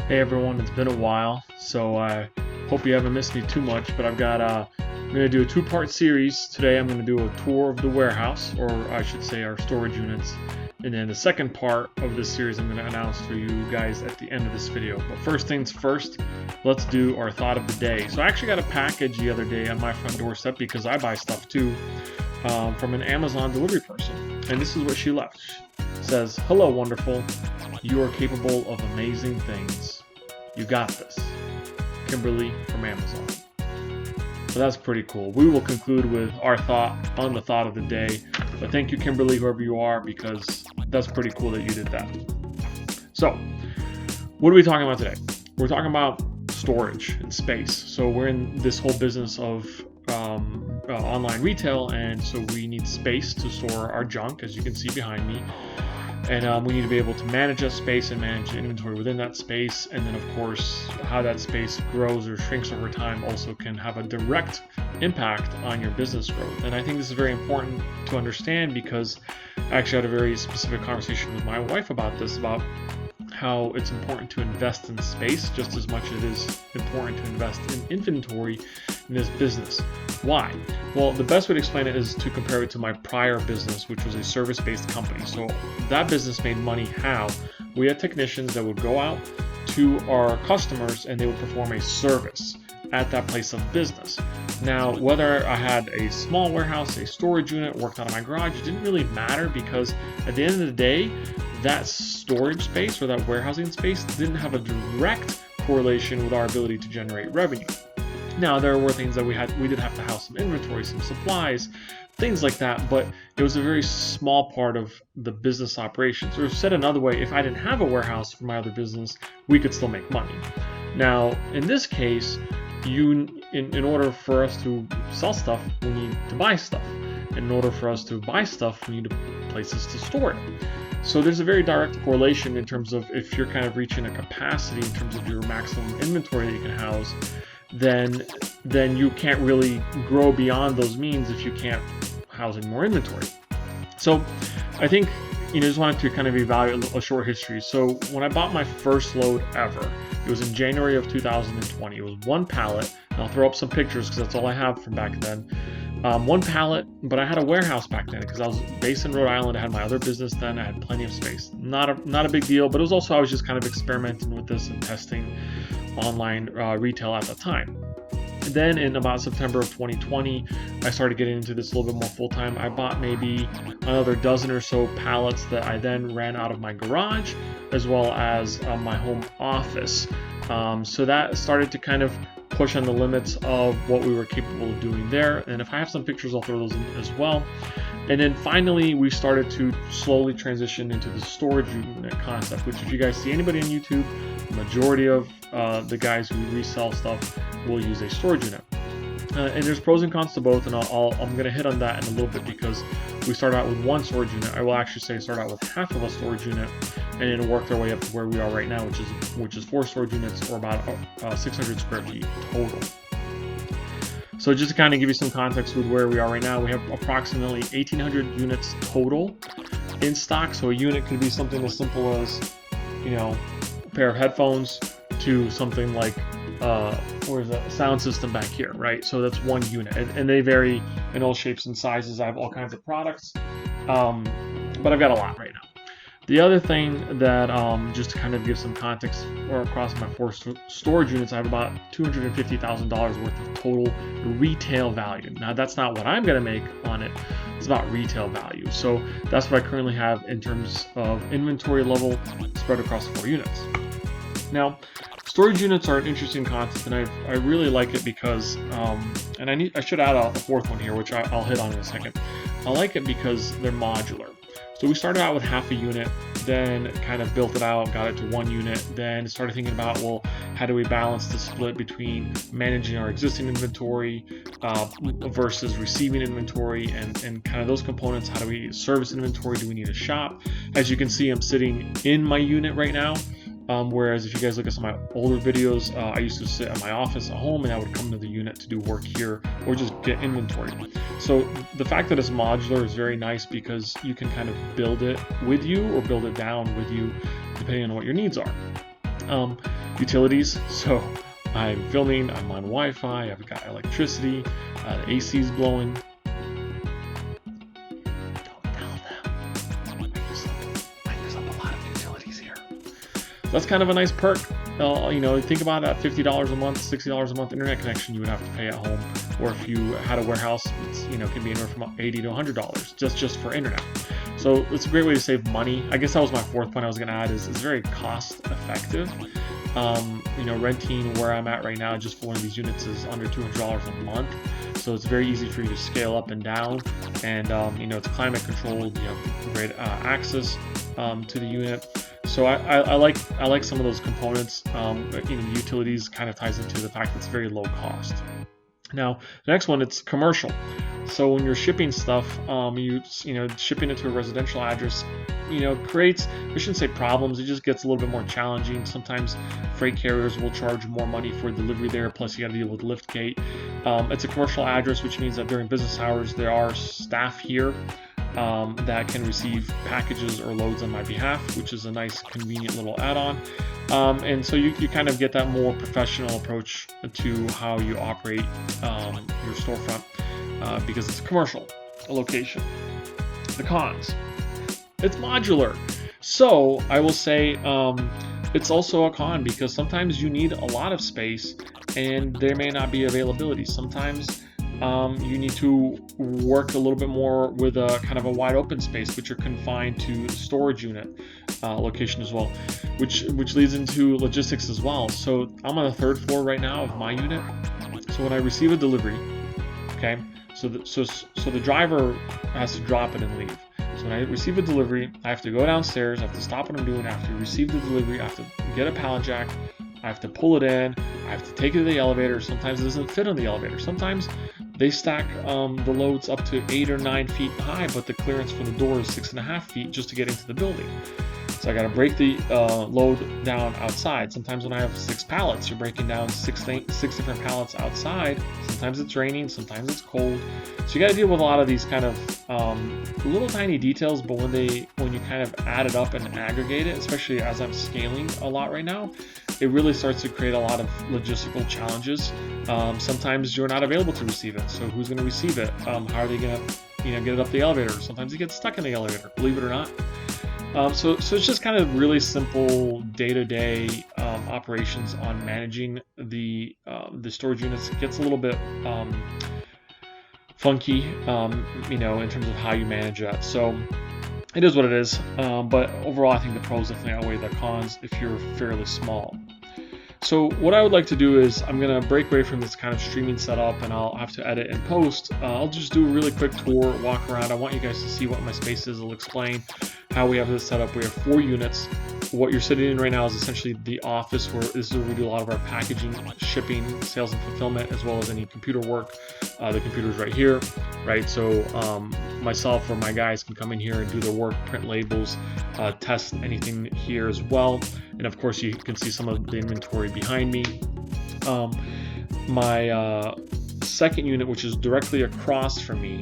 Hey everyone, it's been a while, so I hope you haven't missed me too much, but I'm gonna do a two-part series. Today I'm gonna do a tour of the warehouse, or I should say our storage units. And then the second part of this series I'm gonna announce for you guys at the end of this video. But first things first, let's do our thought of the day. So I actually got a package the other day on my front doorstep because I buy stuff too, from an Amazon delivery person. And this is what she left. It says, "Hello, wonderful. You are capable of amazing things. You got this. Kimberly from Amazon." So that's pretty cool. We will conclude with our thought on the thought of the day. But thank you, Kimberly, whoever you are, because that's pretty cool that you did that. So, what are we talking about today? We're talking about storage and space. So we're in this whole business of online retail, and so we need space to store our junk, as you can see behind me. And we need to be able to manage that space and manage the inventory within that space. And then, of course, how that space grows or shrinks over time also can have a direct impact on your business growth. And I think this is very important to understand because I actually had a very specific conversation with my wife about this, about how it's important to invest in space just as much as it is important to invest in inventory in this business. Why? Well, the best way to explain it is to compare it to my prior business, which was a service-based company. So that business made money how? We had technicians that would go out to our customers and they would perform a service at that place of business. Now, whether I had a small warehouse, a storage unit, worked out of my garage, it didn't really matter because at the end of the day, that storage space or that warehousing space didn't have a direct correlation with our ability to generate revenue. Now, there were things that we did have to house some inventory, some supplies, things like that, but it was a very small part of the business operations. Or said another way, if I didn't have a warehouse for my other business, we could still make money. Now, in this case, in order for us to sell stuff, we need to buy stuff. In order for us to buy stuff, we need places to store it. So there's a very direct correlation in terms of if you're kind of reaching a capacity in terms of your maximum inventory that you can house, then you can't really grow beyond those means if you can't house any more inventory. So I think just wanted to kind of evaluate a short history. So when I bought my first load ever, it was in January of 2020. It was one pallet, and I'll throw up some pictures because that's all I have from back then. One pallet, but I had a warehouse back then because I was based in Rhode Island. I had my other business then. I had plenty of space. Not a big deal, but it was also I was just kind of experimenting with this and testing online retail at the time. Then in about September of 2020, I started getting into this a little bit more full-time. I bought maybe another dozen or so pallets that I then ran out of my garage as well as my home office. So that started to kind of push on the limits of what we were capable of doing there. And if I have some pictures, I'll throw those in as well. And then finally, we started to slowly transition into the storage unit concept, which if you guys see anybody on YouTube, the majority of the guys who resell stuff will use a storage unit. And there's pros and cons to both, and I'm going to hit on that in a little bit because we start out with one storage unit. I will actually say start out with half of a storage unit and then work our way up to where we are right now, which is 4 storage units or about 600 square feet total. So just to kind of give you some context with where we are right now, we have approximately 1,800 units total in stock. So a unit could be something as simple as, a pair of headphones to something like where's that sound system back here, right? So that's one unit, and they vary in all shapes and sizes. I have all kinds of products, but I've got a lot right now. The other thing that just to kind of give some context, or across my 4 storage units, I have about $250,000 worth of total retail value. Now that's not what I'm going to make on it. It's about retail value. So that's what I currently have in terms of inventory level spread across 4 units. Now, storage units are an interesting concept, and I really like it because, and I should add a 4th one here, which I'll hit on in a second. I like it because they're modular. So we started out with half a unit, then kind of built it out, got it to 1 unit, then started thinking about, well, how do we balance the split between managing our existing inventory versus receiving inventory and kind of those components. How do we service inventory? Do we need a shop? As you can see, I'm sitting in my unit right now. Whereas if you guys look at some of my older videos, I used to sit at my office at home and I would come to the unit to do work here or just get inventory. So the fact that it's modular is very nice because you can kind of build it with you or build it down with you depending on what your needs are. Utilities. So I'm filming, I'm on Wi-Fi, I've got electricity, the AC is blowing. Don't tell them. I use up a lot of utilities here. So that's kind of a nice perk. You know, think about that $50 a month, $60 a month internet connection you would have to pay at home, or if you had a warehouse, it's, you know, can be anywhere from $80 to $100 just for internet. So it's a great way to save money. I guess that was my fourth point I was going to add, is it's very cost effective. You know, renting where I'm at right now just for one of these units is under $200 a month. So it's very easy for you to scale up and down, and you know, it's climate controlled. You have great access to the unit. So I like some of those components. You know, utilities kind of ties into the fact that it's very low cost. Now, the next one, it's commercial. So when you're shipping stuff, you know, shipping it to a residential address, you know, creates, I shouldn't say problems, it just gets a little bit more challenging. Sometimes freight carriers will charge more money for delivery there, plus you got to deal with liftgate. It's a commercial address, which means that during business hours, there are staff here that can receive packages or loads on my behalf, which is a nice convenient little add-on. And so you kind of get that more professional approach to how you operate your storefront because it's a commercial location. The cons: it's modular. So I will say it's also a con because sometimes you need a lot of space and there may not be availability. Sometimes you need to work a little bit more with a kind of a wide open space, which are confined to storage unit location as well, which leads into logistics as well. So I'm on the 3rd floor right now of my unit. So when I receive a delivery, okay, so the driver has to drop it and leave. So when I receive a delivery, I have to go downstairs, I have to stop what I'm doing, I have to receive the delivery, I have to get a pallet jack, I have to pull it in, I have to take it to the elevator. Sometimes it doesn't fit on the elevator. Sometimes they stack the loads up to 8 or 9 feet high, but the clearance for the door is 6.5 feet just to get into the building. So I got to break the load down outside. Sometimes when I have 6 pallets, you're breaking down six different pallets outside. Sometimes it's raining, sometimes it's cold. So you got to deal with a lot of these kind of little tiny details, but when you kind of add it up and aggregate it, especially as I'm scaling a lot right now, it really starts to create a lot of logistical challenges. Sometimes you're not available to receive it, so who's going to receive it? How are they going to, get it up the elevator? Sometimes it gets stuck in the elevator, believe it or not. So it's just kind of really simple day-to-day operations on managing the storage units. It gets a little bit funky, in terms of how you manage that. So it is what it is. But overall, I think the pros definitely outweigh the cons if you're fairly small. So what I would like to do is I'm going to break away from this kind of streaming setup, and I'll have to edit and post. I'll just do a really quick tour, walk around. I want you guys to see what my space is. I'll explain how we have this set up. We have 4 units. What you're sitting in right now is essentially the office, where this is where we do a lot of our packaging, shipping, sales, and fulfillment, as well as any computer work. The computer's right here, right? So myself or my guys can come in here and do their work, print labels, test anything here as well. And of course, you can see some of the inventory behind me. My second unit, which is directly across from me,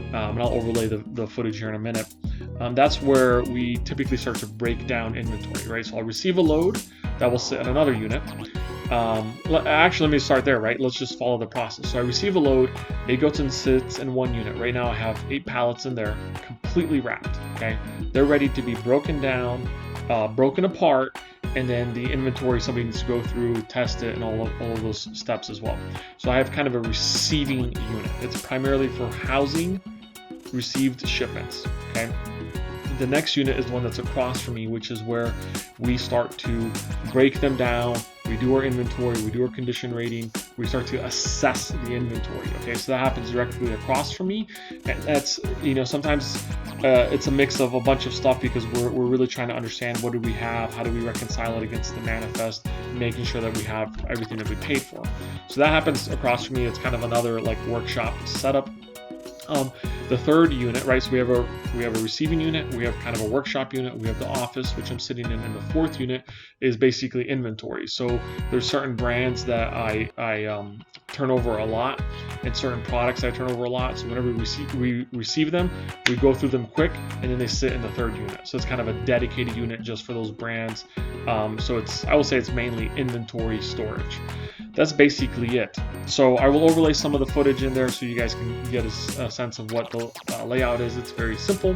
and I'll overlay the footage here in a minute. That's where we typically start to break down inventory, right? So I'll receive a load that will sit in another unit. Actually, let me start there, right? Let's just follow the process. So I receive a load, it goes and sits in one unit. Right now I have 8 pallets in there, completely wrapped, okay? They're ready to be broken down, broken apart, and then the inventory, somebody needs to go through, test it, and all of those steps as well. So I have kind of a receiving unit. It's primarily for housing received shipments, okay? The next unit is the one that's across from me, which is where we start to break them down. We do our inventory, we do our condition rating, we start to assess the inventory, okay? So that happens directly across from me. And that's, sometimes it's a mix of a bunch of stuff, because we're really trying to understand what do we have, how do we reconcile it against the manifest, making sure that we have everything that we paid for. So that happens across from me. It's kind of another like workshop setup. The third unit, right? So we have a receiving unit, we have kind of a workshop unit, we have the office, which I'm sitting in, and the fourth unit is basically inventory. So there's certain brands that I turn over a lot, and certain products I turn over a lot. So whenever we receive them, we go through them quick, and then they sit in the third unit. So it's kind of a dedicated unit just for those brands. So I will say it's mainly inventory storage. That's basically it. So I will overlay some of the footage in there so you guys can get a sense of what the layout is. It's very simple.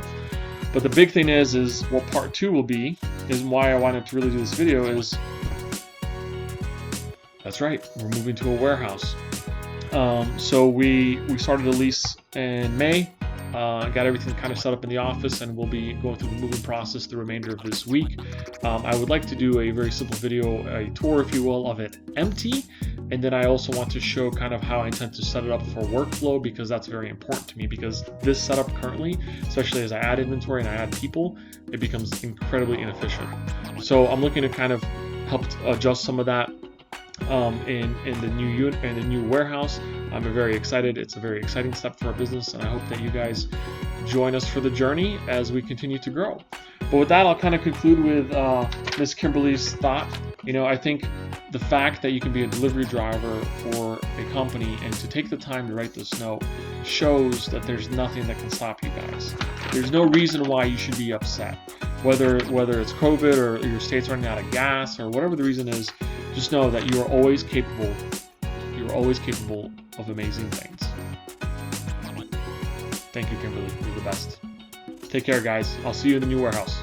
But the big thing is what part 2 will be, is why I wanted to really do this video is, that's right, we're moving to a warehouse. So we started a lease in May. Got everything kind of set up in the office, and we'll be going through the moving process the remainder of this week. I would like to do a very simple video, a tour, if you will, of it empty. And then I also want to show kind of how I intend to set it up for workflow, because that's very important to me, because this setup currently, especially as I add inventory and I add people, it becomes incredibly inefficient. So I'm looking to kind of help adjust some of that in the new unit and the new warehouse. I'm very excited. It's a very exciting step for our business, and I hope that you guys join us for the journey as we continue to grow. But with that, I'll kind of conclude with Miss Kimberly's thought. I think the fact that you can be a delivery driver for a company and to take the time to write this note shows that there's nothing that can stop you guys. There's no reason why you should be upset. Whether it's COVID or your state's running out of gas or whatever the reason is, just know that you are always capable. You're always capable of amazing things. Thank you, Kimberly. You're the best. Take care, guys. I'll see you in the new warehouse.